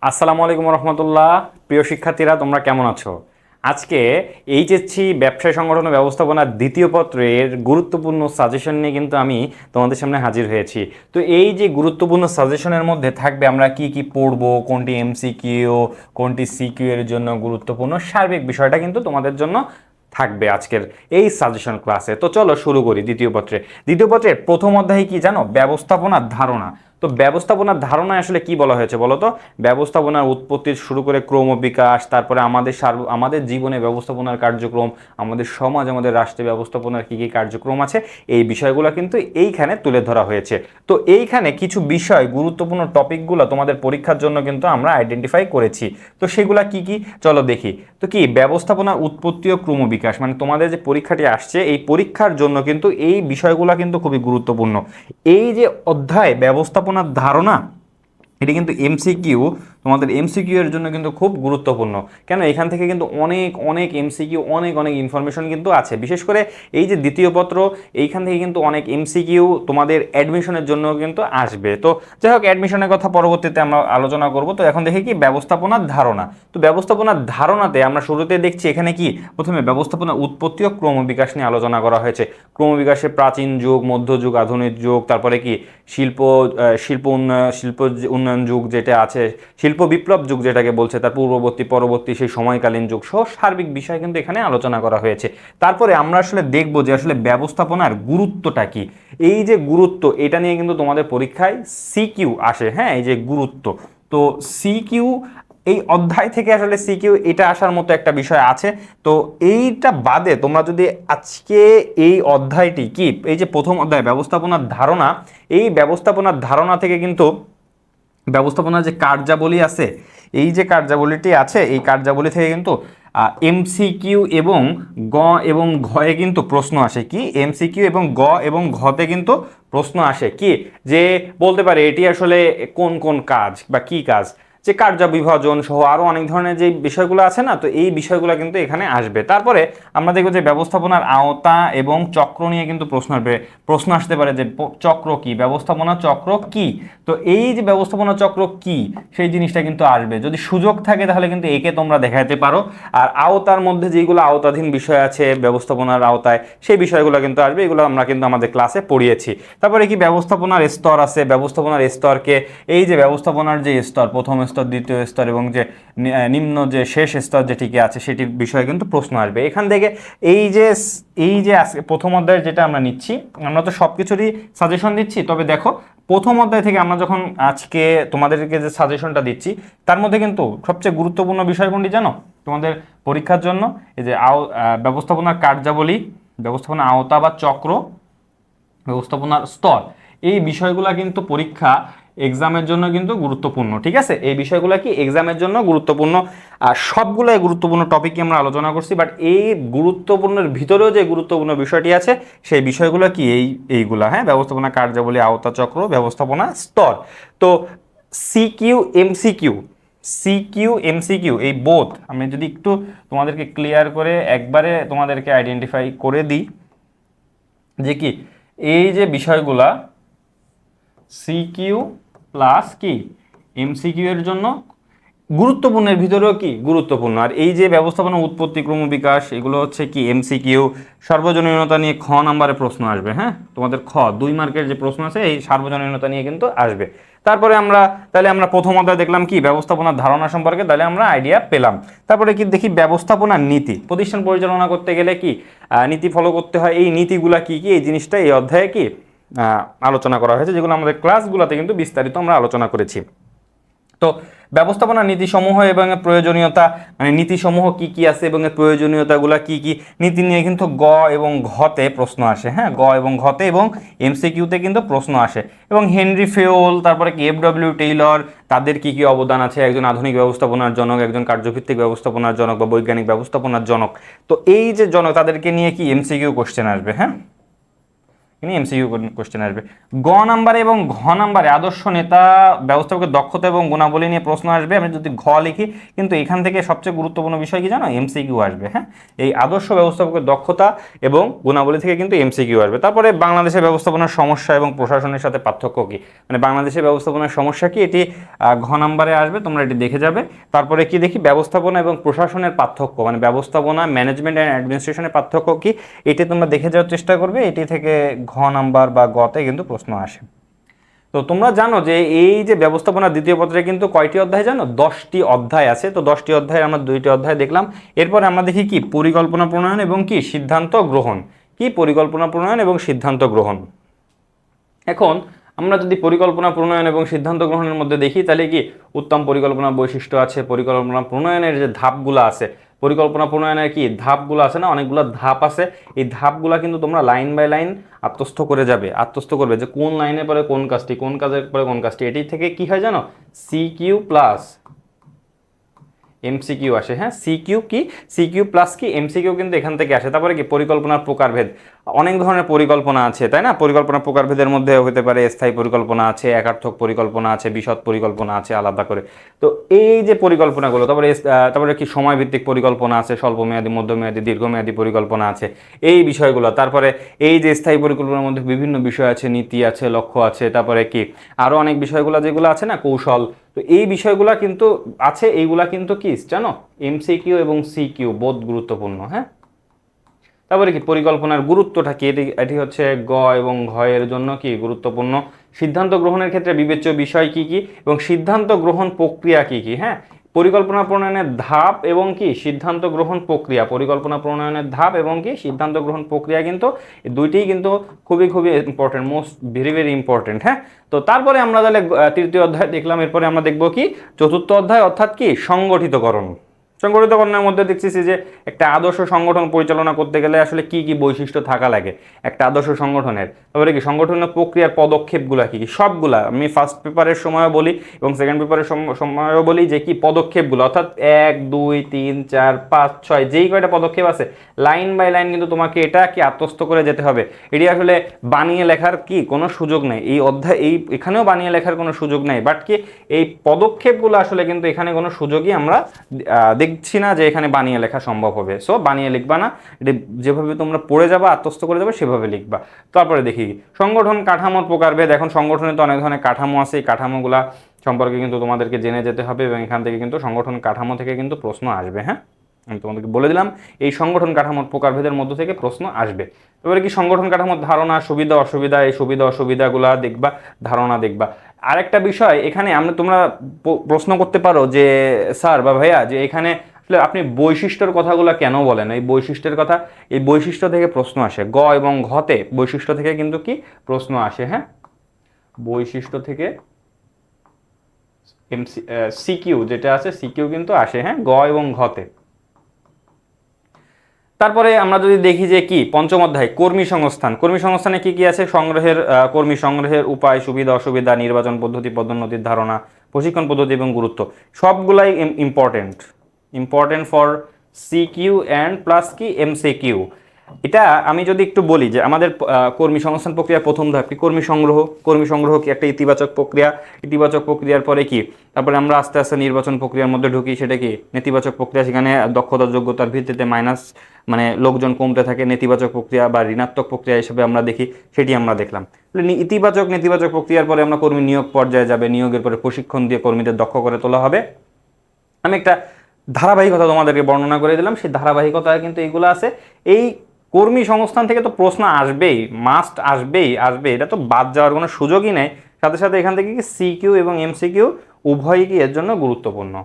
আসসালামু আলাইকুম রহমতুল্লাহ। প্রিয় শিক্ষার্থীরা, তোমরা কেমন আছো? আজকে এইচএসসি ব্যবসায় সংগঠন ও ব্যবস্থাপনার দ্বিতীয় পত্রের গুরুত্বপূর্ণ সাজেশন নিয়ে কিন্তু আমি তোমাদের সামনে হাজির হয়েছি। তো এই যে গুরুত্বপূর্ণ সাজেশনের মধ্যে থাকবে আমরা কি কি পড়বো, কোনটি এমসিকিউ, কোনটি সিকিউ এর জন্য গুরুত্বপূর্ণ, সার্বিক বিষয়টা কিন্তু তোমাদের জন্য থাকবে আজকের এই সাজেশন ক্লাসে। তো চলো শুরু করি। দ্বিতীয় পত্রের প্রথম অধ্যায় কি জানো? ব্যবস্থাপনার ধারণা। তো ব্যবস্থাপনার ধারণায় আসলে কি বলা হয়েছে বলো তো? ব্যবস্থাপনার উৎপত্তি শুরু করে ক্রমবিকাশ, তারপরে আমাদের জীবনে ব্যবস্থাপনার কার্যক্রম, আমাদের সমাজ, আমাদের রাষ্ট্রে ব্যবস্থাপনার কি কি কার্যক্রম আছে, এই বিষয়গুলো কিন্তু এইখানে তুলে ধরা হয়েছে। তো এইখানে কিছু বিষয়, গুরুত্বপূর্ণ টপিকগুলো তোমাদের পরীক্ষার জন্য কিন্তু আমরা আইডেন্টিফাই করেছি। তো সেগুলা কি কি চলো দেখি। তো কি ব্যবস্থাপনার উৎপত্তি ও ক্রমবিকাশ, মানে তোমাদের যে পরীক্ষাটি আসছে এই পরীক্ষার জন্য কিন্তু এই বিষয়গুলো কিন্তু খুবই গুরুত্বপূর্ণ। এই যে অধ্যায় ব্যবস্থাপনার ধারণা, এটি কিন্তু এমসিকিউ, তোমাদের এমসিকিউ এর জন্য কিন্তু খুব গুরুত্বপূর্ণ। কেন? এখান থেকে কিন্তু অনেক অনেক এমসিকিউ, অনেক অনেক ইনফরমেশন কিন্তু আছে। বিশেষ করে এই যে দ্বিতীয় পত্র, এইখান থেকে কিন্তু অনেক এমসিকিউ তোমাদের অ্যাডমিশনের জন্য কিন্তু আসবে। তো যাই হোক, অ্যাডমিশনের কথা পরবর্তীতে আমরা আলোচনা করব। তো এখন দেখি কি ব্যবস্থাপনার ধারণা। তো ব্যবস্থাপনার ধারণাতে আমরা শুরুতে দেখছি এখানে কি প্রথমে ব্যবস্থাপনার উৎপত্তি ও ক্রমবিকাশ নিয়ে আলোচনা করা হয়েছে। ক্রমবিকাশের প্রাচীন যুগ, মধ্যযুগ, আধুনিক যুগ, তারপরে কি শিল্প উন্নয়ন যুগ যেটা আছে, শিল্প বিপ্লব যুগ যেটাকে বলছে, তার পূর্ববর্তী, পরবর্তী, সেই সময়কালীন যুগ সহ সার্বিক বিষয় কিন্তু এখানে আলোচনা করা হয়েছে। তারপরে আমরা আসলে দেখব যে আসলে ব্যবস্থাপনার গুরুত্বটা কি। এই যে গুরুত্ব, এটা নিয়ে কিন্তু তোমাদের পরীক্ষায় সিকিউ আসে। হ্যাঁ, এই যে গুরুত্ব, তো সিকিউ এই অধ্যায় থেকে আসলে সিকিউ এটা আসার মতো একটা বিষয় আছে। তো এইটা বাদে তোমরা যদি আজকে এই অধ্যায়টি কি, এই যে প্রথম অধ্যায় ব্যবস্থাপনার ধারণা, এই ব্যবস্থাপনার ধারণা থেকে কিন্তু ব্যবস্থাপনার যে কার্যাবলী আছে, এই যে কার্যাবলীটি আছে, এই কার্যাবলী থেকে কিন্তু এমসিকিউ এবং গ এবং ঘয়ে কিন্তু প্রশ্ন আসে। কি এমসিকিউ এবং গ এবং ঘতে কিন্তু প্রশ্ন আসে কি, যে বলতে পারে এটি আসলে কোন কোন কাজ বা কি কাজ, যে কার্য বিভাজন সহ আরও অনেক ধরনের যে বিষয়গুলো আছে না, তো এই বিষয়গুলো কিন্তু এখানে আসবে। তারপরে আমরা দেখব যে ব্যবস্থাপনার আওতা এবং চক্র নিয়ে কিন্তু প্রশ্ন আসতে পারে, যে চক্র কি, ব্যবস্থাপনা চক্র কি। তো এই যে ব্যবস্থাপনা চক্র কি, সেই জিনিসটা কিন্তু আসবে। যদি সুযোগ থাকে তাহলে কিন্তু একে তোমরা দেখাতে পারো। আর আওতার মধ্যে যেগুলো আওতাধীন বিষয় আছে ব্যবস্থাপনার আওতায়, সেই বিষয়গুলো কিন্তু আসবে। এগুলো আমরা কিন্তু আমাদের ক্লাসে পড়িয়েছি। তারপরে কি ব্যবস্থাপনার স্তর আছে, ব্যবস্থাপনার স্তরকে, এই যে ব্যবস্থাপনার যে স্তর, প্রথম স্তর, দ্বিতীয় স্তর এবং যে নিম্ন যে শেষ স্তর যেটিকে আছে, সেটির বিষয়ে কিন্তু প্রশ্ন আসবে এখান থেকে। এই যে আজকে প্রথম অধ্যায়ের যেটা আমরা নিচ্ছি, আমরা তো সব কিছুরই সাজেশন দিচ্ছি, তবে দেখো প্রথম অধ্যায় থেকে আমরা যখন আজকে তোমাদেরকে যে সাজেশনটা দিচ্ছি, তার মধ্যে কিন্তু সবচেয়ে গুরুত্বপূর্ণ বিষয় কোনটি জানো তোমাদের পরীক্ষার জন্য? এই যে ব্যবস্থাপনার কার্যাবলী, ব্যবস্থাপনা আওতা বা চক্র, ব্যবস্থাপনার স্তর, এই বিষয়গুলো কিন্তু পরীক্ষা এক্সামের জন্য কিন্তু গুরুত্বপূর্ণ। ঠিক আছে, এই বিষয়গুলো কি এক্সামের জন্য গুরুত্বপূর্ণ। আর সবগুলোই গুরুত্বপূর্ণ টপিকই আমরা আলোচনা করছি, বাট এই গুরুত্বপূর্ণের ভিতরেও যে গুরুত্বপূর্ণ বিষয়টি আছে, সেই বিষয়গুলো কি এইগুলা। হ্যাঁ, ব্যবস্থাপনা কার্যাবলী, আওতা চক্র, ব্যবস্থাপনা স্তর। তো সিকিউ এমসিকিউ, সিকিউ এমসিকিউ এই বোথ আমি যদি একটু তোমাদেরকে ক্লিয়ার করে একবারে তোমাদেরকে আইডেন্টিফাই করে দিই, যে কি এই যে বিষয়গুলা সিকিউ প্লাস কি এমসিকিউ এর জন্য গুরুত্বপূর্ণের ভিতরেও কি গুরুত্বপূর্ণ। আর এই যে ব্যবস্থাপনা উৎপত্তি ক্রমবিকাশ, এগুলো হচ্ছে কি এমসিকিউ। সার্বজনীনতা নিয়ে খ নাম্বারে প্রশ্ন আসবে। হ্যাঁ, তোমাদের 2 মার্কের যে প্রশ্ন আছে, এই সার্বজনীনতা নিয়ে কিন্তু আসবে। তারপরে আমরা প্রথম অধ্যায় দেখলাম কি ব্যবস্থাপনার ধারণা সম্পর্কে, তাহলে আমরা আইডিয়া পেলাম। তারপরে কি দেখি ব্যবস্থাপনার নীতি, প্রতিষ্ঠান পরিচালনা করতে গেলে কি নীতি ফলো করতে হয়, এই নীতিগুলা কি কি, এই জিনিসটা এই অধ্যায়ে কি আলোচনা করা হয়েছে, যেগুলো আমাদের ক্লাসগুলোতে কিন্তু বিস্তারিত আমরা আলোচনা করেছি। তো ব্যবস্থাপনা নীতিসমূহ এবং প্রয়োজনীয়তা, মানে নীতিসমূহ কি কি আছে এবং এর প্রয়োজনীয়তাগুলো কি কি, নীতি নিয়ে কিন্তু গ এবং ঘতে প্রশ্ন আসে। হ্যাঁ, গ এবং ঘতে এবং এমসিকিউতে কিন্তু প্রশ্ন আসে। এবং হেনরি ফেওল, তারপরে কি এফ.ডব্লিউ. টেইলর, তাদের কি কি অবদান আছে, একজন আধুনিক ব্যবস্থাপনার জনক, একজন কার্যভিত্তিক ব্যবস্থাপনার জনক বা বৈজ্ঞানিক ব্যবস্থাপনার জনক। তো এই যে জনক, তাদেরকে নিয়ে কি এমসিকিউ কোশ্চেন আসবে। হ্যাঁ, এখানে এমসিকিউ কোশ্চেন আসবে। গ নাম্বারে এবং ঘ নাম্বারে আদর্শ নেতা ব্যবস্থাপকের দক্ষতা এবং গুণাবলী নিয়ে প্রশ্ন আসবে। আমি যদি ঘ লিখি কিন্তু এখান থেকে সবচেয়ে গুরুত্বপূর্ণ বিষয় কি জানো, এমসিকিউ আসবে। হ্যাঁ, এই আদর্শ ব্যবস্থাপকের দক্ষতা এবং গুণাবলী থেকে কিন্তু এমসিকিউ আসবে। তারপরে বাংলাদেশের ব্যবস্থাপনার সমস্যা এবং প্রশাসনের সাথে পার্থক্য কি, মানে বাংলাদেশের ব্যবস্থাপনার সমস্যা কি, এটি ঘ নাম্বারে আসবে, তোমরা এটি দেখে যাবে। তারপরে কি দেখি, ব্যবস্থাপনা এবং প্রশাসনের পার্থক্য, মানে ব্যবস্থাপনা ম্যানেজমেন্ট অ্যান্ড অ্যাডমিনিস্ট্রেশনের পার্থক্য কি, এটি তোমরা দেখে যাওয়ার চেষ্টা করবে। এটি থেকে ঘ নাম্বার বা গতে কিন্তু প্রশ্ন আসে। তো তোমরা জানো যে এই যে ব্যবস্থাপনা দ্বিতীয় পত্রে কিন্তু কয়টি অধ্যায় জানো, 10টি অধ্যায় আছে। তো 10টি অধ্যায় আমরা 2টি অধ্যায় দেখলাম। এরপরে আমরা দেখি কি, পরিকল্পনা প্রণয়ন এবং কি সিদ্ধান্ত গ্রহণ। কি, পরিকল্পনা প্রণয়ন এবং সিদ্ধান্ত গ্রহণ। এখন আমরা যদি পরিকল্পনা প্রণয়ন এবং সিদ্ধান্ত গ্রহণের মধ্যে দেখি, তাহলে কি উত্তম পরিকল্পনা বৈশিষ্ট্য আছে, পরিকল্পনা প্রণয়নের যে ধাপগুলো আছে, পরিকল্পনা প্রণয়নের কি ধাপগুলো আছে না, অনেকগুলো ধাপ আছে। এই ধাপগুলো কিন্তু তোমরা লাইন বাই লাইন আত্মস্থ করে যাবে, আত্মস্থ করবে যে কোন লাইনে পরে কোন কাজটি, কোন কাজের পরে কোন কাজটি। এটি থেকে কি হয় জানো, সিকিউ প্লাস এমসিকিউ আসে। হ্যাঁ, সিকিউ কি, সিকিউ প্লাস কি এমসিকিউ কিন্তু এখান থেকে আসে। তারপরে কি, পরিকল্পনার প্রকারভেদ, অনেক ধরনের পরিকল্পনা আছে, তাই না। পরিকল্পনার প্রকারভেদের মধ্যে হতে পারে স্থায়ী পরিকল্পনা আছে, একার্থক পরিকল্পনা আছে, বিশদ পরিকল্পনা আছে আলাদা করে। তো এই যে পরিকল্পনাগুলো, তারপরে কি সময়ভিত্তিক পরিকল্পনা আছে, স্বল্পমেয়াদী, মধ্যমেয়াদী, দীর্ঘমেয়াদী পরিকল্পনা আছে, এই বিষয়গুলো। তারপরে এই যে স্থায়ী পরিকল্পনার মধ্যে বিভিন্ন বিষয় আছে, নীতি আছে, লক্ষ্য আছে, তারপরে কি আরও অনেক বিষয়গুলো যেগুলো আছে না, কৌশল। তো এই বিষয়গুলো কিন্তু আছে, এইগুলা কিন্তু কি জানো, এমসিকিউ এবং সিকিউ বোধ গুরুত্বপূর্ণ। হ্যাঁ, তারপরে কি পরিকল্পনার গুরুত্বটা কি, এটি হচ্ছে গ এবং ঘ এর জন্য কি গুরুত্বপূর্ণ। সিদ্ধান্ত গ্রহণের ক্ষেত্রে বিবেচ্য বিষয় কি কি এবং সিদ্ধান্ত গ্রহণ প্রক্রিয়া কি কি। হ্যাঁ, পরিকল্পনা প্রণয়নের ধাপ এবং কি সিদ্ধান্ত গ্রহণ প্রক্রিয়া, পরিকল্পনা প্রণয়নের ধাপ এবং কি সিদ্ধান্ত গ্রহণ প্রক্রিয়া কিন্তু দুইটিই কিন্তু খুবই খুবই important, most very very important. হ্যাঁ, তো তারপরে আমরা তাহলে তৃতীয় অধ্যায় দেখলাম। এরপরে আমরা দেখব কি চতুর্থ অধ্যায়, অর্থাৎ কি সংগঠিতকরণ। সংগঠিতকরণের মধ্যে দেখতেছি যে একটা আদর্শ সংগঠন পরিচালনা করতে গেলে আসলে কি কি বৈশিষ্ট্য থাকা লাগে একটা আদর্শ সংগঠনের। তারপরে কি সংগঠনের প্রক্রিয়ার পদক্ষেপগুলা কি কি, সবগুলা আমি ফার্স্ট পেপারের সময়ও বলি এবং সেকেন্ড পেপারের সময়ও বলি যে কি পদক্ষেপগুলো, অর্থাৎ 1 2 3 4 5 6 যেই কয়টা পদক্ষেপ আছে লাইন বাই লাইন কিন্তু তোমাকে এটা কি আত্মস্থ করে যেতে হবে। এটি আসলে বানিয়ে লেখার কি কোনো সুযোগ নেই, এই অধ্যায় এখানেও বানিয়ে লেখার কোনো সুযোগ নেই, বাট কি এই পদক্ষেপগুলো আসলে কিন্তু এখানে কোনো সুযোগই আমরা দেখছি না যে এখানে বানিয়ে লেখা সম্ভব হবে। সো বানিয়ে লিখবা না, এটি যেভাবে তোমরা পড়ে যাবা আত্মস্থ করে যাবে সেভাবে লিখবা। তারপরে দেখি সংগঠন কাঠামোর প্রকারভেদ। এখন সংগঠনে তো অনেক ধরনের কাঠামো আছে, এই কাঠামোগুলা সম্পর্কে কিন্তু তোমাদেরকে জেনে যেতে হবে এবং এখান থেকে কিন্তু সংগঠন কাঠামো থেকে কিন্তু প্রশ্ন আসবে। হ্যাঁ, আমি তোমাদেরকে বলে দিলাম এই সংগঠন কাঠামোর প্রকারভেদের মধ্য থেকে প্রশ্ন আসবে। এবারে কি সংগঠন কাঠামোর ধারণা, সুবিধা অসুবিধা, এই সুবিধা অসুবিধাগুলা দেখবা, ধারণা দেখবা। আরেকটা বিষয় এখানে তোমরা প্রশ্ন করতে পারো যে স্যার বা ভাইয়া যে এখানে আসলে আপনি বৈশিষ্ট্যের কথাগুলো কেন বলেন, এই বৈশিষ্ট্যের কথা, এই বৈশিষ্ট্য থেকে প্রশ্ন আসে। গ এবং ঘতে বৈশিষ্ট্য থেকে কিন্তু কি প্রশ্ন আসে। হ্যাঁ, বৈশিষ্ট্য থেকে সিকিউ যেটা আছে সিকিউ কিন্তু আসে। হ্যাঁ, গ এবং ঘতে। তারপরে আমরা যদি দেখি যে কি পঞ্চম অধ্যায় কর্মী সংস্থান। কর্মী সংস্থানে কি কি আছে, কর্মী সংগ্রহের উপায়, সুবিধা অসুবিধা, নির্বাচন পদ্ধতি, পদোন্নতির ধারণা, প্রশিক্ষণ পদ্ধতি এবং গুরুত্ব, সবগুলাই important for CQ and plus কি এমসিকিউ। এটা আমি যদি একটু বলি যে আমাদের কর্মী সংস্থান প্রক্রিয়ার প্রথম ধাপ কি কর্মী সংগ্রহ কি একটা ইতিবাচক প্রক্রিয়া, ইতিবাচক প্রক্রিয়ার পরে কি তারপরে আমরা আস্তে আস্তে নির্বাচন প্রক্রিয়ার মধ্যে ঢুকি, সেটা কি নেতিবাচক প্রক্রিয়া, সেখানে দক্ষতা যোগ্যতার ভিত্তিতে মাইনাস মানে লোকজন কমতে থাকে, নেতিবাচক প্রক্রিয়া বা ঋণাত্মক প্রক্রিয়া হিসেবে আমরা দেখি, সেটি আমরা দেখলাম। ইতিবাচক নেতিবাচক প্রক্রিয়ার পরে আমরা কর্মী নিয়োগ পর্যায়ে যাবে, নিয়োগের পরে প্রশিক্ষণ দিয়ে কর্মীদের দক্ষ করে তোলা হবে। আমি একটা ধারাবাহিকতা তোমাদেরকে বর্ণনা করে দিলাম, সেই ধারাবাহিকতায় কিন্তু এইগুলো আছে। এই কর্মী সংস্থান থেকে তো প্রশ্ন আসবেই, মাস্ট আসবে, এটা তো বাদ যাওয়ার কোনো সুযোগই নেই। সাথে সাথে এখান থেকে কি সিকিউ এবং এমসিকিউ উভয়ই কি এর জন্য গুরুত্বপূর্ণ।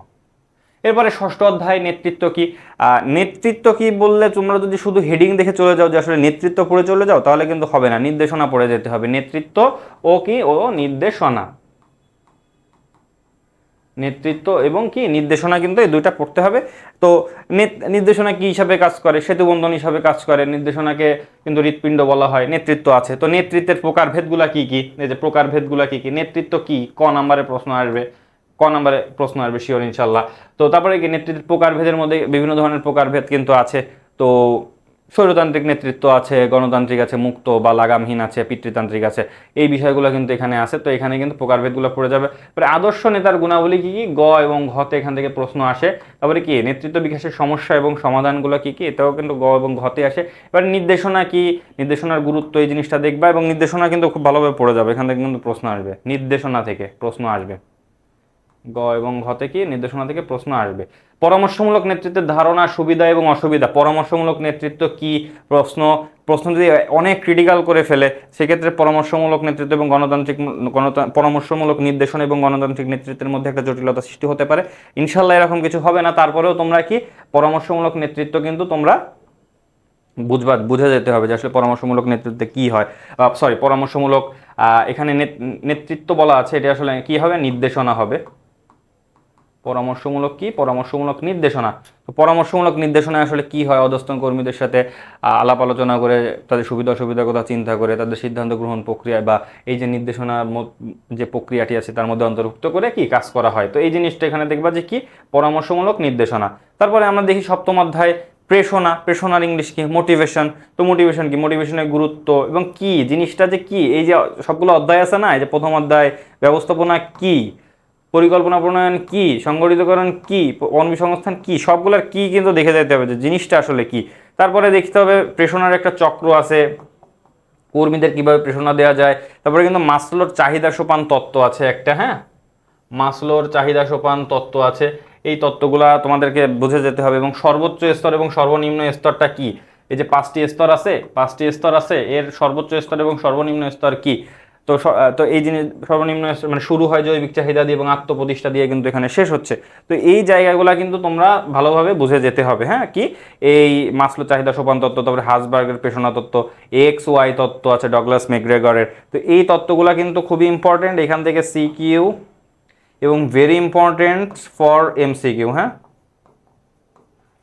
এরপরে ষষ্ঠ অধ্যায় নেতৃত্ব কি। নেতৃত্ব কি বললে তোমরা যদি শুধু হেডিং দেখে চলে যাও যে আসলে নেতৃত্ব পড়ে চলে যাও তাহলে কিন্তু হবে না, নির্দেশনা পড়ে যেতে হবে। নেতৃত্ব ও কি ও নির্দেশনা, নেতৃত্ব এবং কি নির্দেশনা কিন্তু এই দুইটা পড়তে হবে। তো নির্দেশনা কি হিসাবে কাজ করে, সেতু বন্ধন হিসাবে কাজ করে, নির্দেশনাকে কিন্তু হৃৎপিণ্ড বলা হয়। নেতৃত্ব আছে, তো নেতৃত্বের প্রকারভেদগুলা কি কি, এই যে প্রকারভেদগুলা কি কি, নেতৃত্ব কি ক নাম্বারে প্রশ্ন আসবে শিওর ইনশাল্লাহ। তো তারপরে কি নেতৃত্বের প্রকারভেদের মধ্যে বিভিন্ন ধরনের প্রকারভেদ কিন্তু আছে। তো স্বৈরতান্ত্রিক নেতৃত্ব আছে, গণতান্ত্রিক আছে, মুক্ত বা লাগামহীন আছে, পিতৃতান্ত্রিক আছে, এই বিষয়গুলো কিন্তু এখানে আছে। তো এখানে কিন্তু প্রকারভেদগুলো পড়ে যাবে। তারপরে আদর্শ নেতার গুণাবলী কি কি, গ এবং ঘতে এখান থেকে প্রশ্ন আসে। তারপরে কি নেতৃত্ব বিকাশের সমস্যা এবং সমাধানগুলো কি কি, এটাও কিন্তু গ এবং ঘতে আসে। এবার নির্দেশনা কি, নির্দেশনার গুরুত্ব, এই জিনিসটা দেখবা, এবং নির্দেশনা কিন্তু খুব ভালোভাবে পড়ে যাবে, এখান থেকে কিন্তু প্রশ্ন আসবে, নির্দেশনা থেকে প্রশ্ন আসবে, গ এবং ঘ থেকে নির্দেশনা থেকে প্রশ্ন আসবে। পরামর্শমূলক নেতৃত্বের ধারণা, সুবিধা এবং অসুবিধা, পরামর্শমূলক নেতৃত্ব কি, প্রশ্ন প্রশ্ন যদি অনেক ক্রিটিক্যাল করে ফেলে সেক্ষেত্রে পরামর্শমূলক নেতৃত্ব এবং পরামর্শমূলক নির্দেশনা এবং গণতান্ত্রিক নেতৃত্বের মধ্যে একটা জটিলতা সৃষ্টি হতে পারে। ইনশাল্লাহ এরকম কিছু হবে না, তারপরেও তোমরা কি পরামর্শমূলক নেতৃত্ব কিন্তু তোমরা বুঝে যেতে হবে যে আসলে পরামর্শমূলক নেতৃত্বে কি হয়, সরি পরামর্শমূলক, এখানে নেতৃত্ব বলা আছে, এটা আসলে কি হবে, নির্দেশনা হবে। পরামর্শমূলক কি, পরামর্শমূলক নির্দেশনা। তো পরামর্শমূলক নির্দেশনায় আসলে কি হয়, অধস্তন কর্মীদের সাথে আলাপ আলোচনা করে, তাদের সুবিধা অসুবিধার কথা চিন্তা করে, তাদের সিদ্ধান্ত গ্রহণ প্রক্রিয়া বা এই যে নির্দেশনার যে প্রক্রিয়াটি আছে তার মধ্যে অন্তর্ভুক্ত করে কি কাজ করা হয়। তো এই জিনিসটা এখানে দেখবা যে কি পরামর্শমূলক নির্দেশনা। তারপরে আমরা দেখি সপ্তম অধ্যায় প্রেষণা, প্রেষণার ইংলিশ কি, মোটিভেশন। তো মোটিভেশন কি, মোটিভেশনের গুরুত্ব এবং কি জিনিসটা যে কি, এই যে সবগুলো অধ্যায় আছে না, এই যে প্রথম অধ্যায় ব্যবস্থাপনা কি, পরিকল্পনা প্রণয়ন কি, সংগঠিতকরণ কি, কর্মসংস্থান কি, সবগুলোর কি কিন্তু দেখে যেতে হবে যে জিনিসটা আসলে কি। তারপরে দেখতে হবে প্রেষণার একটা চক্র আছে, কর্মীদের কিভাবে প্রেষণা দেওয়া যায়। তারপরে কিন্তু মাসলোর চাহিদা সোপান তত্ত্ব আছে একটা, হ্যাঁ, মাসলোর চাহিদা সোপান তত্ত্ব আছে, এই তত্ত্বগুলা তোমাদেরকে বুঝে যেতে হবে। এবং সর্বোচ্চ স্তর এবং সর্বনিম্ন স্তরটা কি, এই যে পাঁচটি স্তর আছে, এর সর্বোচ্চ স্তর এবং সর্বনিম্ন স্তর কি। তো তো এই জিনিস সর্বনিম্ন মানে শুরু হয় জৈবিক চাহিদা দিয়ে এবং আত্মপ্রতিষ্ঠা দিয়ে কিন্তু এখানে শেষ হচ্ছে। তো এই জায়গাগুলো কিন্তু তোমরা ভালোভাবে বুঝে যেতে হবে, হ্যাঁ, কি এই মাসলো চাহিদা সোপান তত্ত্ব, তারপরে হাসবার্গের প্রেষণা তত্ত্ব, এক্স ওয়াই তত্ত্ব আছে ডগলাস ম্যাকগ্রেগরের। তো এই তত্ত্বগুলো কিন্তু খুবই ইম্পর্টেন্ট, এখান থেকে সিকিউ এবং ভেরি ইম্পর্টেন্ট ফর এমসিকিউ, হ্যাঁ,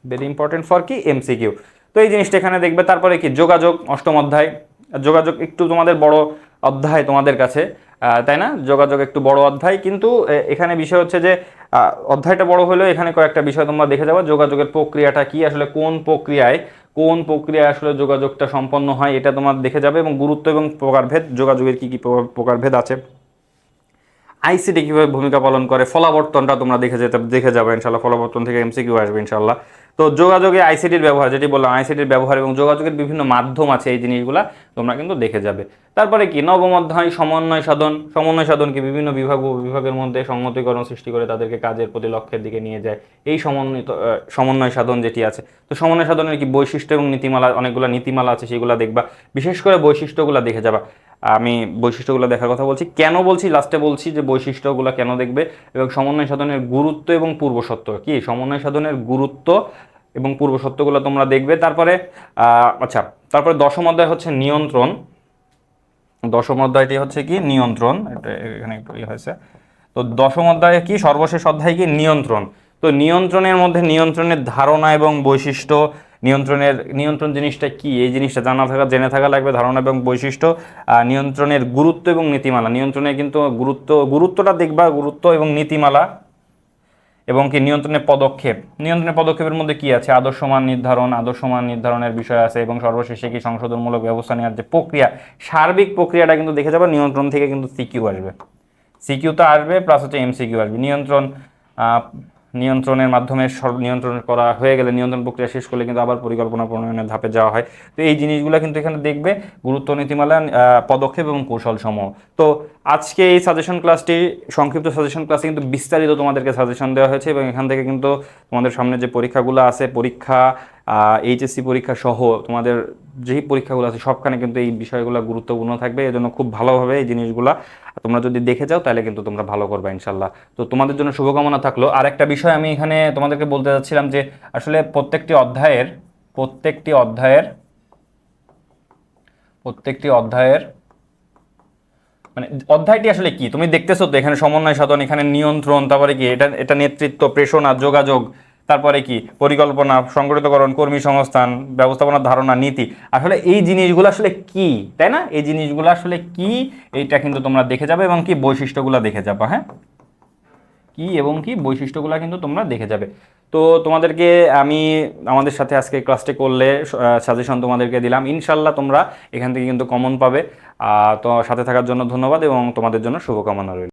ভেরি ইম্পর্টেন্ট ফর কি এমসিকিউ। তো এই জিনিসটা এখানে দেখবে। তারপরে কি যোগাযোগ, অষ্টম অধ্যায়। যোগাযোগ একটু তোমাদের বড় অধ্যায় তোমাদের কাছে, তাই না, যোগাযোগ একটু বড় অধ্যায়, কিন্তু এখানে বিষয় হচ্ছে যে অধ্যায়টা বড় হলেও এখানে কয়েকটা বিষয় তোমরা দেখে যাবে। যোগাযোগের প্রক্রিয়াটা কি, আসলে কোন প্রক্রিয়ায় আসলে যোগাযোগটা সম্পন্ন হয় এটা তোমার দেখে যাবে, এবং গুরুত্ব এবং প্রকারভেদ, যোগাযোগের কি কি প্রকারভেদ আছে, আইসিটি কীভাবে ভূমিকা পালন করে, ফলাবর্তনটা তোমরা দেখে যাবে ইনশাল্লাহ, ফলাবর্তন থেকে এমসিকিউ আসবে ইনশাল্লাহ। তো যোগাযোগে আইসিটির ব্যবহার, যেটি বললাম আইসিটির ব্যবহার এবং যোগাযোগের বিভিন্ন মাধ্যম আছে, এই জিনিসগুলা তোমরা কিন্তু দেখে যাবে। তারপরে কি নবম অধ্যায় সমন্বয় সাধন। সমন্বয় সাধন কি, বিভিন্ন বিভাগ ও বিভাগের মধ্যে সংহতিকরণ সৃষ্টি করে তাদেরকে কাজের প্রতি লক্ষ্যের দিকে নিয়ে যায়, এই সমন্বয় সাধন যেটি আছে। তো সমন্বয় সাধনের কি বৈশিষ্ট্য এবং নীতিমালা, অনেকগুলো নীতিমালা আছে সেগুলো দেখবা, বিশেষ করে বৈশিষ্ট্যগুলো দেখে যাবা। আমি বৈশিষ্ট্যগুলো দেখার কথা বলছি, কেন বলছি লাস্টে বলছি যে বৈশিষ্ট্যগুলো কেন দেখবে, এবং সমন্বয় সাধনের গুরুত্ব এবং পূর্বশর্ত কি, সমন্বয় সাধনের গুরুত্ব এবং পূর্বশর্তগুলো তোমরা দেখবে। তারপরে আচ্ছা, তারপরে দশম অধ্যায় হচ্ছে নিয়ন্ত্রণ। দশম অধ্যায়টি হচ্ছে কি নিয়ন্ত্রণ, এটা এখানে একটু হয়েছে। তো দশম অধ্যায়ে কি, সর্বশেষ অধ্যায় কি নিয়ন্ত্রণ। তো নিয়ন্ত্রণের মধ্যে নিয়ন্ত্রণের ধারণা এবং বৈশিষ্ট্য, নিয়ন্ত্রণ জিনিসটা কি, এই জিনিসটা জেনে থাকা লাগবে, ধারণা এবং বৈশিষ্ট্য। নিয়ন্ত্রণের গুরুত্ব এবং নীতিমালা, নিয়ন্ত্রণের কিন্তু গুরুত্বটা দেখবা, গুরুত্ব এবং নীতিমালা, এবং কি নিয়ন্ত্রণের পদক্ষেপের মধ্যে কি আছে, আদর্শ মান নির্ধারণের বিষয় আছে, এবং সর্বশেষে কি সংশোধনমূলক ব্যবস্থা নেওয়ার যে প্রক্রিয়া, সার্বিক প্রক্রিয়াটা কিন্তু দেখে যাবে। নিয়ন্ত্রণ থেকে কিন্তু সিকিউ তো আসবে, প্লাস হচ্ছে এমসিকিউ আসবে। নিয়ন্ত্রণের মাধ্যমে নিয়ন্ত্রণ করা হয়ে গেলে, নিয়ন্ত্রণ প্রক্রিয়া শেষ করলে কিন্তু আবার পরিকল্পনা প্রণয়নের ধাপে যাওয়া হয়। তো এই জিনিসগুলো কিন্তু এখানে দেখবে, গুরুত্ব, নীতিমালা, পদক্ষেপ এবং কৌশল সমূহ। তো আজকে এই সাজেশন ক্লাসটি, সংক্ষিপ্ত সাজেশন ক্লাসে কিন্তু বিস্তারিত তোমাদেরকে সাজেশন দেওয়া হয়েছে, এবং এখান থেকে কিন্তু তোমাদের সামনে যে পরীক্ষাগুলো আছে, পরীক্ষা এইচএসসি পরীক্ষা সহ তোমাদের যেই পরীক্ষাগুলো আছে সবখানে কিন্তু এই বিষয়গুলো গুরুত্বপূর্ণ থাকবে। এই জন্য খুব ভালোভাবে এই জিনিসগুলো তোমরা যদি দেখে যাও তাহলে কিন্তু তোমরা ভালো করবে ইনশাল্লাহ। তো তোমাদের জন্য শুভকামনা থাকলো। আর একটা বিষয় আমি এখানে তোমাদেরকে বলতে চাচ্ছিলাম যে আসলে প্রত্যেকটি অধ্যায়ের মানে অধ্যায়টি আসলে কি তুমি দেখতেছো তো, এখানে সমন্বয় সাধন, এখানে নিয়ন্ত্রণ, তারপরে কি এটা নেতৃত্ব, প্রেষণা, যোগাযোগ, তারপরে কি পরিকল্পনা, সংগঠিতকরণ, কর্মী সংস্থান, ব্যবস্থাপনার ধারণা, নীতি। আসলে এই জিনিসগুলো আসলে কি, তাই না, এই জিনিসগুলো আসলে কি, এইটা কিন্তু তোমরা দেখে যাবে, এবং কি বৈশিষ্ট্যগুলো দেখে যাবে, হ্যাঁ, কি এবং কি বৈশিষ্ট্যগুলো কিন্তু তোমরা দেখে যাবে। তো তোমাদেরকে আমি আমাদের সাথে আজকে ক্লাসটি করলে সাজেশন তোমাদেরকে দিলাম, ইনশাল্লাহ তোমরা এখান থেকে কিন্তু কমন পাবে। তো সাথে থাকার জন্য ধন্যবাদ এবং তোমাদের জন্য শুভকামনা রইল।